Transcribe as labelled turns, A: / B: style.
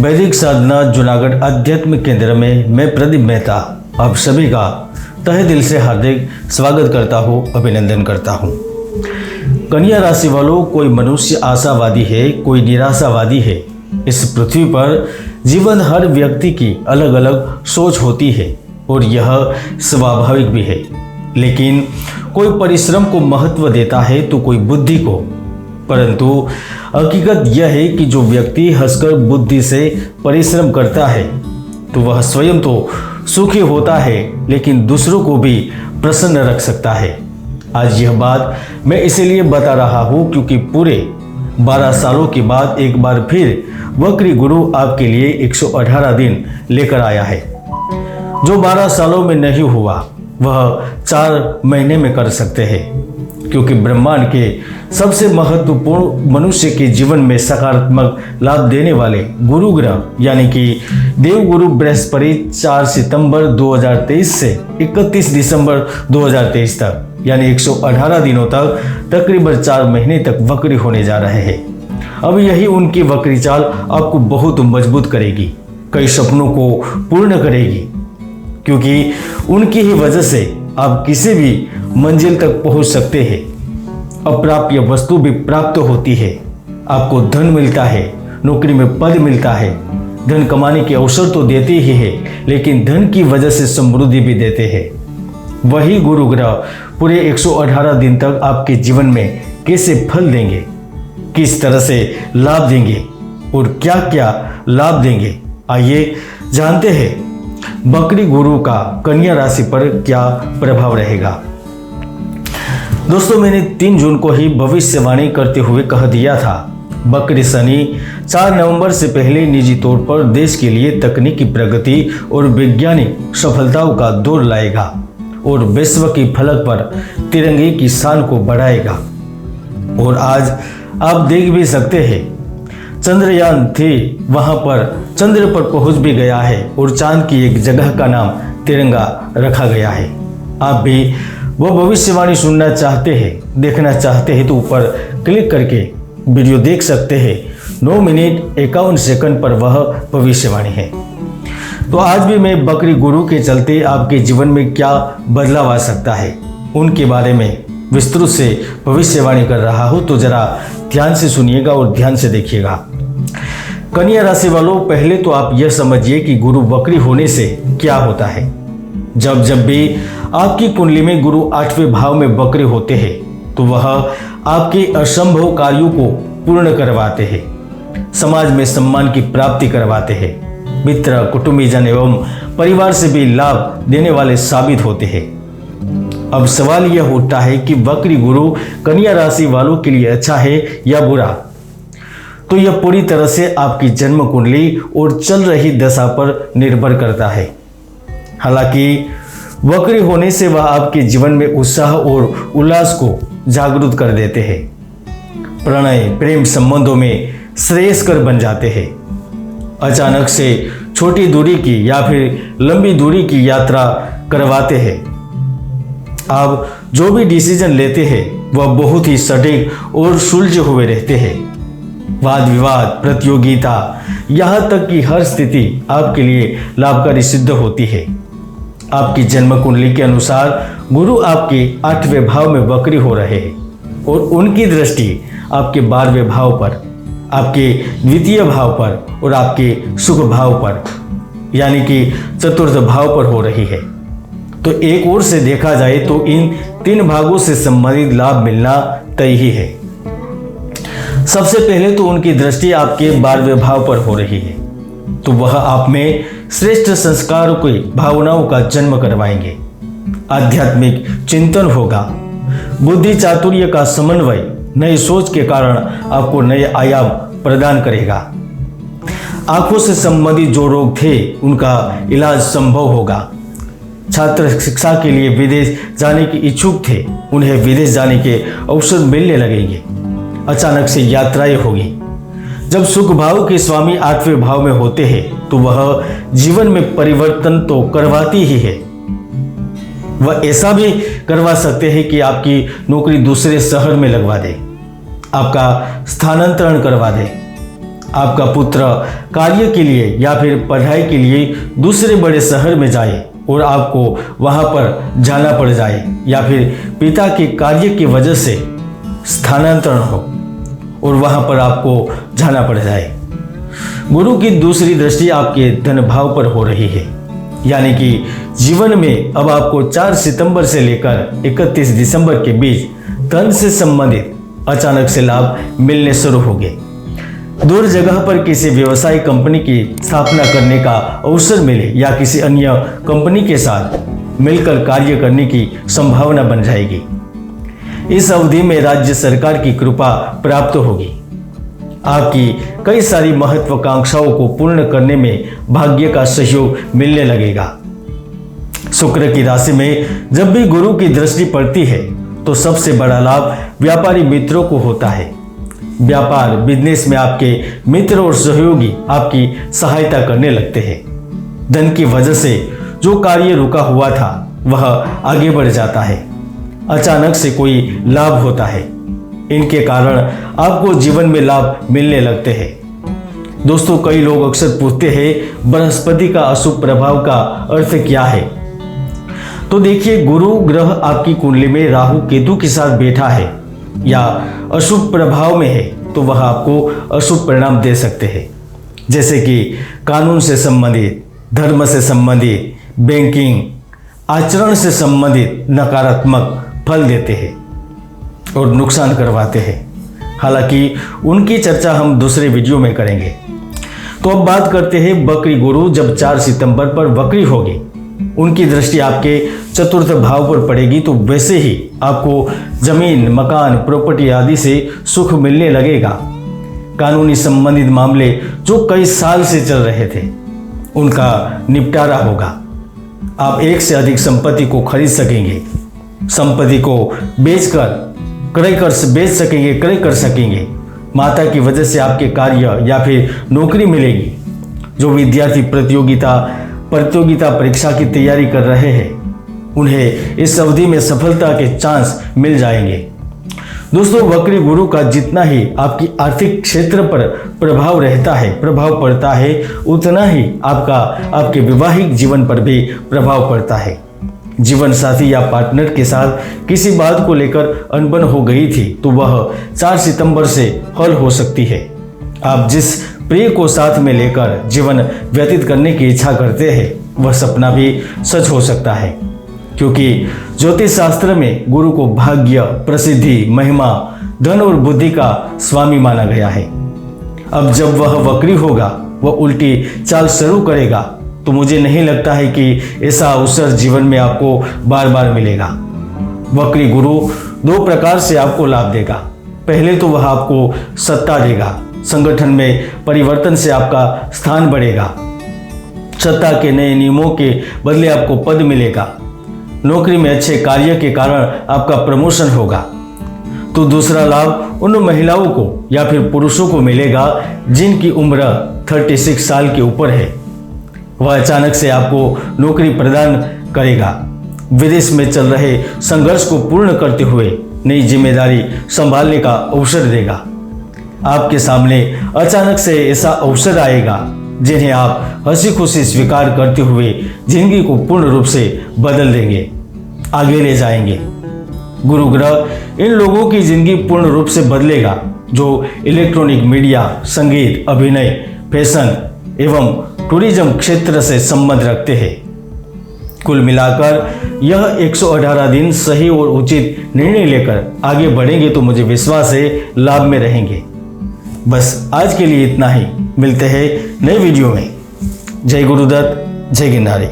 A: वैदिक साधना जूनागढ़ आध्यात्म केंद्र में मैं प्रदीप मेहता आप सभी का तहे दिल से हार्दिक स्वागत करता हूँ, अभिनंदन करता हूँ। कन्या राशि वालों, कोई मनुष्य आशावादी है, कोई निराशावादी है। इस पृथ्वी पर जीवन हर व्यक्ति की अलग अलग सोच होती है और यह स्वाभाविक भी है, लेकिन कोई परिश्रम को महत्व देता है तो कोई बुद्धि को। परंतु हकीकत यह है कि जो व्यक्ति हंसकर बुद्धि से परिश्रम करता है तो वह स्वयं तो सुखी होता है, लेकिन दूसरों को भी प्रसन्न रख सकता है। आज यह बात मैं इसीलिए बता रहा हूँ क्योंकि पूरे 12 सालों के बाद एक बार फिर वक्री गुरु आपके लिए 118 दिन लेकर आया है। जो 12 सालों में नहीं हुआ वह 4 महीने में कर सकते हैं, क्योंकि ब्रह्मांड के सबसे महत्वपूर्ण मनुष्य के जीवन में सकारात्मक लाभ देने वाले गुरु ग्रह यानी कि देवगुरु बृहस्पति 4 सितंबर 2023 से 31 दिसंबर 2023 तक यानी 118 दिनों तक तकरीबन 4 महीने तक वक्री होने जा रहे हैं। अब यही उनकी वक्री चाल आपको बहुत मजबूत करेगी, कई सपनों को पूर्ण करेगी, क्योंकि उनकी ही वजह से आप किसी भी मंजिल तक पहुंच सकते हैं। अप्राप्य वस्तु भी प्राप्त होती है, आपको धन मिलता है, नौकरी में पद मिलता है। धन कमाने के अवसर तो देते ही है, लेकिन धन की वजह से समृद्धि भी देते हैं। वही गुरु ग्रह पूरे 118 दिन तक आपके जीवन में कैसे फल देंगे, किस तरह से लाभ देंगे और क्या क्या लाभ देंगे, आइए जानते हैं वक्री गुरु का कन्या राशि पर क्या प्रभाव रहेगा। दोस्तों, मैंने 3 जून को ही भविष्यवाणी करते हुए कह दिया था, वक्री शनि 4 नवंबर से पहले निजी तौर पर देश के लिए तकनीकी प्रगति और वैज्ञानिक सफलताओं का दौर लाएगा और विश्व की फलक पर तिरंगे की शान को बढ़ाएगा। और आज आप देख भी सकते हैं, चंद्रयान 3 वहां पर चंद्र पर पहुंच भी गया है और चांद की एक जगह का नाम तिरंगा रखा गया है। आप भी वो भविष्यवाणी सुनना चाहते हैं, देखना चाहते हैं तो ऊपर क्लिक करके वीडियो देख सकते हैं। 9 मिनट 51 सेकंड पर वह भविष्यवाणी है। तो आज भी मैं वक्री गुरु के चलते आपके जीवन में क्या बदलाव आ सकता है उनके बारे में विस्तृत से भविष्यवाणी कर रहा हूं, तो जरा ध्यान से सुनिएगा और ध्यान से देखिएगा। कन्या राशि वालों, पहले तो आप यह समझिए कि गुरु वक्री होने से क्या होता है। जब भी आपकी कुंडली में गुरु 8वें भाव में वक्री होते हैं तो वह आपके असंभव कार्यों को पूर्ण करवाते हैं, समाज में सम्मान की प्राप्ति करवाते हैं, मित्र कुटुंबीजन एवं परिवार से भी लाभ देने वाले साबित होते हैं। अब सवाल यह उठता है कि वक्री गुरु कन्या राशि वालों के लिए अच्छा है या बुरा। तो यह पूरी तरह से आपकी जन्म कुंडली और चल रही दशा पर निर्भर करता है। हालांकि वक्री होने से वह आपके जीवन में उत्साह और उल्लास को जागरूक कर देते हैं, प्रणय प्रेम संबंधों में श्रेयस्कर बन जाते हैं। अचानक से छोटी दूरी की या फिर लंबी दूरी की यात्रा करवाते हैं। आप जो भी डिसीजन लेते हैं वह बहुत ही सटीक और सुलझे हुए रहते हैं। वाद विवाद, प्रतियोगिता, यहाँ तक कि हर स्थिति आपके लिए लाभकारी सिद्ध होती है। आपकी जन्म कुंडली के अनुसार गुरु आपके 8वें भाव में वक्री हो रहे हैं और उनकी दृष्टि आपके 12वें भाव पर, आपके द्वितीय भाव पर और आपके सुख भाव पर यानी कि चतुर्थ भाव पर हो रही है। तो एक ओर से देखा जाए तो इन 3 भागों से संबंधित लाभ मिलना तय ही है। सबसे पहले तो उनकी दृष्टि आपके 12वें भाव पर हो रही है, तो वह आप में श्रेष्ठ संस्कारों की भावनाओं का जन्म करवाएंगे। आध्यात्मिक चिंतन होगा, बुद्धि चातुर्य का समन्वय नई सोच के कारण आपको नए आयाम प्रदान करेगा। आंखों से संबंधित जो रोग थे उनका इलाज संभव होगा। छात्र शिक्षा के लिए विदेश जाने के इच्छुक थे, उन्हें विदेश जाने के अवसर मिलने लगेंगे। अचानक से यात्राएं होगी। जब सुख भाव के स्वामी 8वें भाव में होते हैं तो वह जीवन में परिवर्तन तो करवाती ही है। वह ऐसा भी करवा सकते हैं कि आपकी नौकरी दूसरे शहर में लगवा दे, आपका स्थानांतरण करवा दे, आपका पुत्र कार्य के लिए या फिर पढ़ाई के लिए दूसरे बड़े शहर में जाए और आपको वहां पर जाना पड़ जाए, या फिर पिता के कार्य की वजह से स्थानांतरण हो और वहां पर आपको जाना पड़ जाए। गुरु की दूसरी दृष्टि आपके धन भाव पर हो रही है, यानी कि जीवन में अब आपको 4 सितंबर से लेकर 31 दिसंबर के बीच धन से संबंधित अचानक से लाभ मिलने शुरू होंगे। दूर जगह पर किसी व्यवसाय कंपनी की स्थापना करने का अवसर मिले या किसी अन्य कंपनी के साथ मिलकर कार्य करने की संभावना बन जाएगी। इस अवधि में राज्य सरकार की कृपा प्राप्त होगी। आपकी कई सारी महत्वाकांक्षाओं को पूर्ण करने में भाग्य का सहयोग मिलने लगेगा। शुक्र की राशि में जब भी गुरु की दृष्टि पड़ती है तो सबसे बड़ा लाभ व्यापारी मित्रों को होता है। व्यापार बिजनेस में आपके मित्र और सहयोगी आपकी सहायता करने लगते हैं। धन की वजह से जो कार्य रुका हुआ था वह आगे बढ़ जाता है। अचानक से कोई लाभ होता है, इनके कारण आपको जीवन में लाभ मिलने लगते हैं। दोस्तों, कई लोग अक्सर पूछते हैं बृहस्पति का अशुभ प्रभाव का अर्थ क्या है। तो देखिए, गुरु ग्रह आपकी कुंडली में राहु केतु के साथ बैठा है या अशुभ प्रभाव में है तो वह आपको अशुभ परिणाम दे सकते हैं, जैसे कि कानून से संबंधित, धर्म से संबंधित, बैंकिंग, आचरण से संबंधित नकारात्मक फल देते हैं और नुकसान करवाते हैं। हालांकि उनकी चर्चा हम दूसरे वीडियो में करेंगे। तो अब बात करते हैं वक्री गुरु जब 4 सितंबर पर वक्री होगी, उनकी दृष्टि आपके चतुर्थ भाव पर पड़ेगी तो वैसे ही आपको जमीन, मकान, प्रॉपर्टी आदि से सुख मिलने लगेगा। कानूनी संबंधित मामले जो कई साल से चल रहे थे उनका निपटारा होगा। आप एक से अधिक संपत्ति को खरीद सकेंगे, संपत्ति को बेचकर क्रय कर सकेंगे। माता की वजह से आपके कार्य या फिर नौकरी मिलेगी। जो विद्यार्थी प्रतियोगिता परीक्षा की तैयारी कर रहे हैं उन्हें इस अवधि में सफलता के चांस मिल जाएंगे। दोस्तों, वक्री गुरु का जितना ही आपकी आर्थिक क्षेत्र पर प्रभाव पड़ता है उतना ही आपके वैवाहिक जीवन पर भी प्रभाव पड़ता है। जीवन साथी या पार्टनर के साथ किसी बात को लेकर अनबन हो गई थी तो वह 4 सितंबर से हल हो सकती है। आप जिस प्रिय को साथ में लेकर जीवन व्यतीत करने की इच्छा करते हैं वह सपना भी सच हो सकता है, क्योंकि ज्योतिष शास्त्र में गुरु को भाग्य, प्रसिद्धि, महिमा, धन और बुद्धि का स्वामी माना गया है। अब जब वह वक्री होगा, वह उल्टी चाल शुरू करेगा तो मुझे नहीं लगता है कि ऐसा अवसर जीवन में आपको बार बार मिलेगा। वक्री गुरु 2 प्रकार से आपको लाभ देगा। पहले तो वह आपको सत्ता देगा, संगठन में परिवर्तन से आपका स्थान बढ़ेगा। सत्ता के नए नियमों के बदले आपको पद मिलेगा। नौकरी में अच्छे कार्य के कारण आपका प्रमोशन होगा। तो दूसरा लाभ उन महिलाओं को या फिर पुरुषों को मिलेगा जिनकी उम्र 36 साल के ऊपर है। वह अचानक से आपको नौकरी प्रदान करेगा। विदेश में चल रहे संघर्ष को पूर्ण करते हुए नई जिम्मेदारी संभालने का अवसर देगा। आपके सामने अचानक से ऐसा अवसर आएगा जिन्हें आप हंसी खुशी स्वीकार करते हुए जिंदगी को पूर्ण रूप से बदल देंगे, आगे ले जाएंगे। गुरु ग्रह इन लोगों की जिंदगी पूर्ण रूप से बदलेगा जो इलेक्ट्रॉनिक मीडिया, संगीत, अभिनय, फैशन एवं टूरिज्म क्षेत्र से संबंध रखते हैं। कुल मिलाकर यह 118 दिन सही और उचित निर्णय लेकर आगे बढ़ेंगे तो मुझे विश्वास है लाभ में रहेंगे। बस आज के लिए इतना ही। मिलते हैं नए वीडियो में। जय गुरुदत्त, जय गिरनारी।